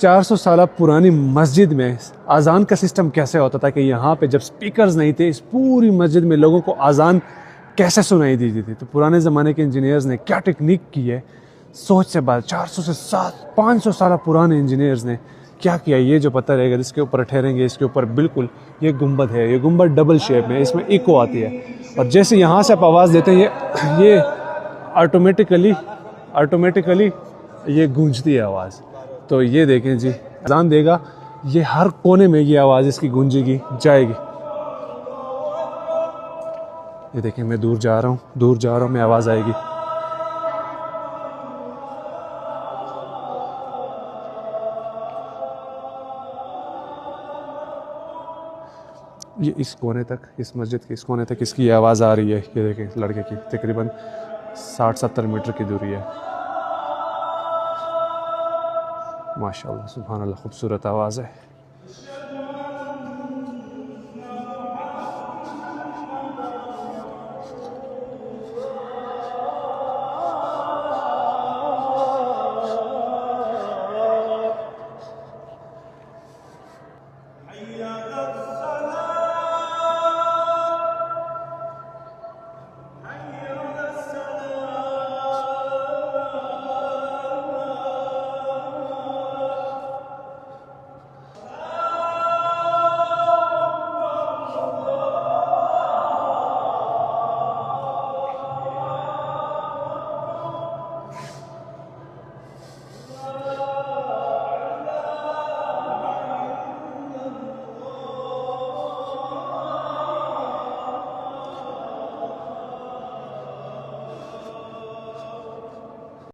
400 साल पुरानी मस्जिद में अजान का सिस्टम कैसे होता था कि यहाँ पे जब स्पीकर्स नहीं थे, इस पूरी मस्जिद में लोगों को अजान कैसे सुनाई दी थी। तो पुराने ज़माने के इंजीनियर्स ने क्या टेक्निक की है, सोच से बात 400 से 500 साल पुराने इंजीनियर्स ने क्या किया। ये जो पत्थर है, अगर इसके ऊपर ठहरेंगे, इसके ऊपर बिल्कुल ये गुंबद है, ये गुंबद डबल शेप में, इसमें इको आती है और जैसे यहाँ से आप आवाज़ देते हैं ये ऑटोमेटिकली ये गूंजती है आवाज़। तो ये देखें जी, अजान देगा, ये हर कोने में ये आवाज़ इसकी गूंजेगी, जाएगी। ये देखें, मैं दूर जा रहा हूँ, मैं आवाज़ आएगी। ये इस कोने तक, इस मस्जिद के इस कोने तक इसकी आवाज़ आ रही है। ये देखें, लड़के की तकरीबन 60-70 मीटर की दूरी है। माशाल्लाह, सुभान अल्लाह, खूबसूरत आवाज़ है।